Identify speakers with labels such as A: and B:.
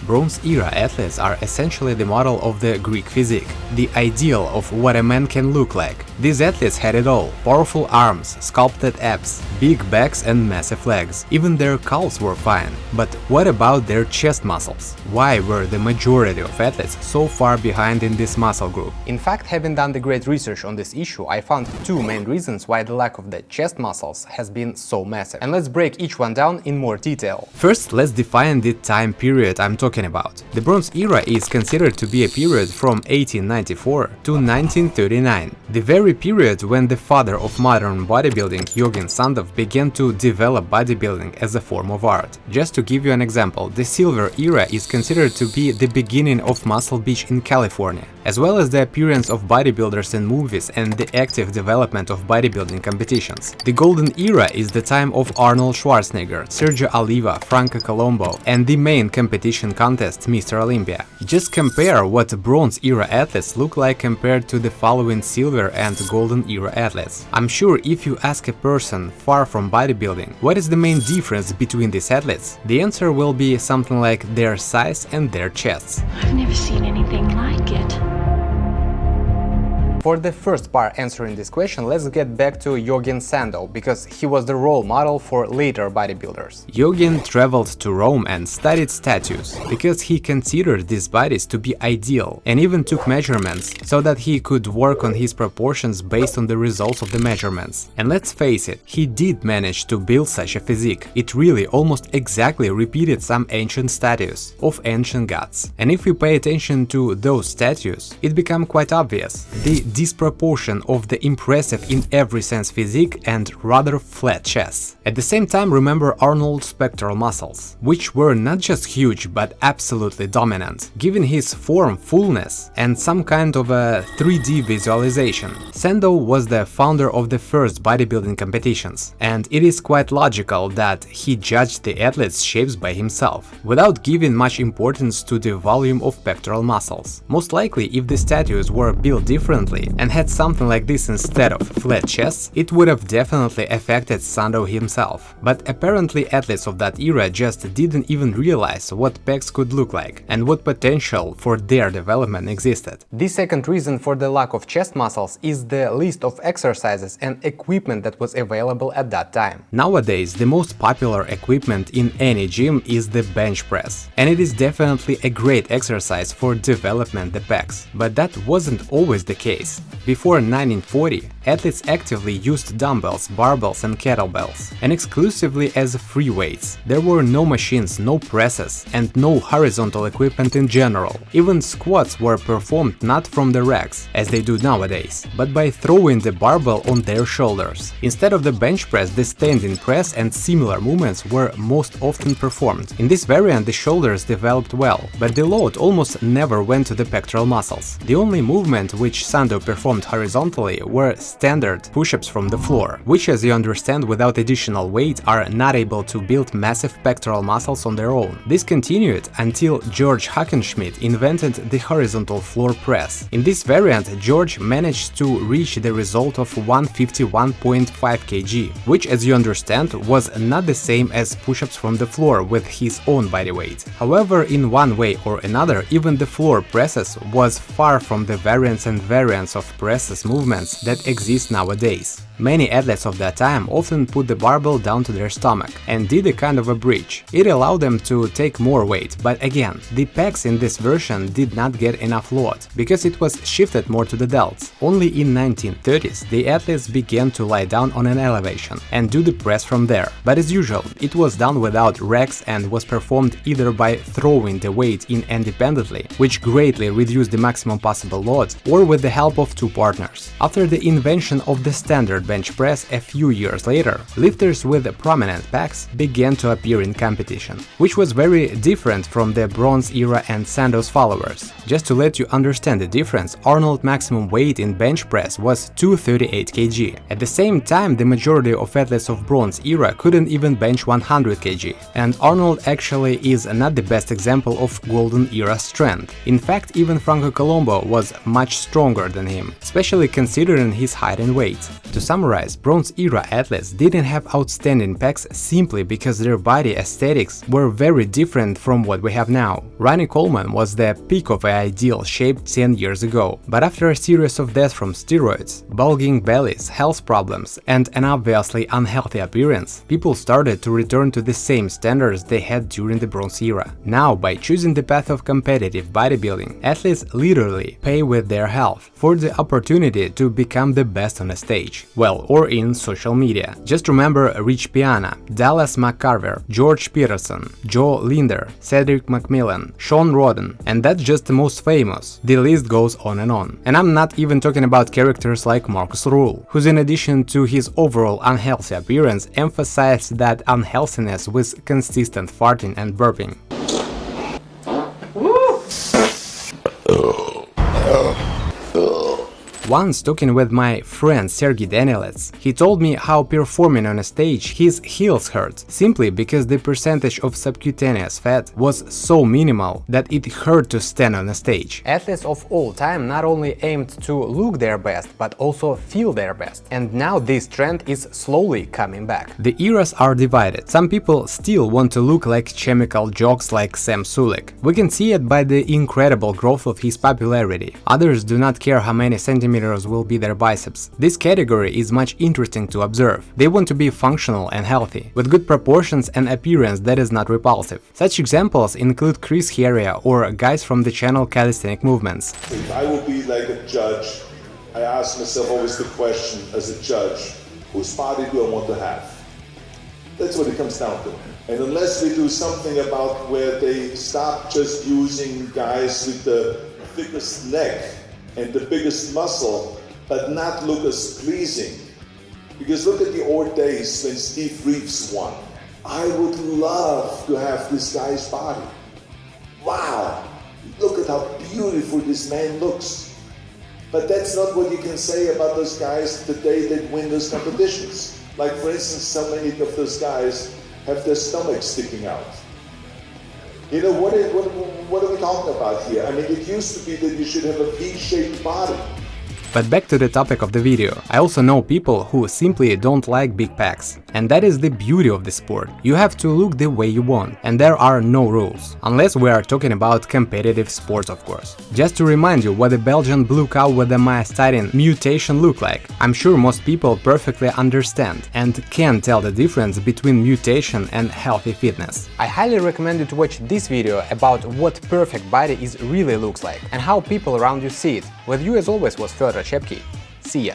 A: Bronze Era athletes are essentially the model of the Greek physique, the ideal of what a man can look like. These athletes had it all: powerful arms, sculpted abs, big backs and massive legs. Even their calves were fine. But what about their chest muscles? Why were the majority of athletes so far behind in this muscle group? In fact, having done the great research on this issue, I found two main reasons why the lack of the chest muscles has been so massive. And let's break each one down in more detail. First, let's define the time period I'm talking about. The Bronze Era is considered to be a period from 1894 to 1939, the very period when the father of modern bodybuilding, Eugene Sandow, began to develop bodybuilding as a form of art. Just to give you an example, the Silver Era is considered to be the beginning of Muscle Beach in California, as well as the appearance of bodybuilders in movies and the active development of bodybuilding competitions. The Golden Era is the time of Arnold Schwarzenegger, Sergio Oliva, Franco Colombo, and the main competition contest Mr. Olympia. Just compare what Bronze Era athletes look like compared to the following Silver and Golden Era athletes. I'm sure if you ask a person far from bodybuilding what is the main difference between these athletes, the answer will be something like their size and their chests.
B: I've never seen anything like it.
A: For the first part answering this question, let's get back to Eugene Sandow, because he was the role model for later bodybuilders. Eugene traveled to Rome and studied statues, because he considered these bodies to be ideal, and even took measurements so that he could work on his proportions based on the results of the measurements. And let's face it, he did manage to build such a physique. It really almost exactly repeated some ancient statues of ancient gods. And if you pay attention to those statues, it becomes quite obvious. The disproportion of the impressive in every sense physique and rather flat chests. At the same time, remember Arnold's pectoral muscles, which were not just huge but absolutely dominant, giving his form fullness and some kind of a 3D visualization. Sandow was the founder of the first bodybuilding competitions, and it is quite logical that he judged the athletes' shapes by himself, without giving much importance to the volume of pectoral muscles. Most likely, if the statues were built differently and had something like this instead of flat chests, it would have definitely affected Sandow himself. But apparently athletes of that era just didn't even realize what pecs could look like and what potential for their development existed. The second reason for the lack of chest muscles is the list of exercises and equipment that was available at that time. Nowadays, the most popular equipment in any gym is the bench press, and it is definitely a great exercise for development the pecs. But that wasn't always the case. Before 1940, athletes actively used dumbbells, barbells and kettlebells, and exclusively as free weights. There were no machines, no presses, and no horizontal equipment in general. Even squats were performed not from the racks, as they do nowadays, but by throwing the barbell on their shoulders. Instead of the bench press, the standing press and similar movements were most often performed. In this variant, the shoulders developed well, but the load almost never went to the pectoral muscles. The only movement which Sandow performed horizontally were standard push-ups from the floor, which, as you understand, without additional weight are not able to build massive pectoral muscles on their own. This continued until George Hackenschmidt invented the horizontal floor press. In this variant, George managed to reach the result of 151.5 kg, which, as you understand, was not the same as push-ups from the floor with his own body weight. However, in one way or another, even the floor presses was far from the variants and variants of presses movements that exist nowadays. Many athletes of that time often put the barbell down to their stomach and did a kind of a bridge. It allowed them to take more weight, but again, the pecs in this version did not get enough load, because it was shifted more to the delts. Only in 1930s the athletes began to lie down on an elevation and do the press from there. But as usual, it was done without racks and was performed either by throwing the weight in independently, which greatly reduced the maximum possible load, or with the help of two partners. After the invention of the standard bench press a few years later, lifters with prominent pecs began to appear in competition, which was very different from the Bronze Era and Sandow's followers. Just to let you understand the difference, Arnold's maximum weight in bench press was 238 kg. At the same time, the majority of athletes of Bronze Era couldn't even bench 100 kg, and Arnold actually is not the best example of Golden Era strength. In fact, even Franco Colombo was much stronger than him, especially considering his height and weight. To summarize, Bronze Era athletes didn't have outstanding pecs simply because their body aesthetics were very different from what we have now. Ronnie Coleman was the peak of an ideal shape 10 years ago, but after a series of deaths from steroids, bulging bellies, health problems, and an obviously unhealthy appearance, people started to return to the same standards they had during the Bronze Era. Now, by choosing the path of competitive bodybuilding, athletes literally pay with their health for the opportunity to become the best on a stage, well, or in social media. Just remember Rich Piana, Dallas McCarver, George Peterson, Joe Linder, Cedric McMillan, Sean Roden, and that's just the most famous. The list goes on and on. And I'm not even talking about characters like Marcus Rule, who's in addition to his overall unhealthy appearance emphasized that unhealthiness with consistent farting and burping. Once talking with my friend Sergey Danielets, he told me how performing on a stage his heels hurt, simply because the percentage of subcutaneous fat was so minimal that it hurt to stand on a stage. Athletes of all time not only aimed to look their best, but also feel their best. And now this trend is slowly coming back. The eras are divided. Some people still want to look like chemical jocks like Sam Sulek. We can see it by the incredible growth of his popularity. Others do not care how many centimeters will be their biceps. This category is much interesting to observe. They want to be functional and healthy, with good proportions and appearance that is not repulsive. Such examples include Chris Heria or guys from the channel Calisthenic Movements.
C: If I would be like a judge, I ask myself always the question as a judge, whose body do I want to have? That's what it comes down to. And unless we do something about where they stop just using guys with the thickest neck and the biggest muscle, but not look as pleasing. Because look at the old days when Steve Reeves won. I would love to have this guy's body. Wow, look at how beautiful this man looks. But that's not what you can say about those guys the day they win those competitions. Like for instance, so many of those guys have their stomachs sticking out. You know, what are we talking about here? I mean, it used to be that you should have a V-shaped body.
A: But back to the topic of the video, I also know people who simply don't like big pecs. And that is the beauty of the sport. You have to look the way you want, and there are no rules. Unless we are talking about competitive sports, of course. Just to remind you what the Belgian blue cow with the myostatin mutation look like. I'm sure most people perfectly understand and can tell the difference between mutation and healthy fitness. I highly recommend you to watch this video about what perfect body really looks like and how people around you see it. With you as always was Fyodor Chepki. See ya!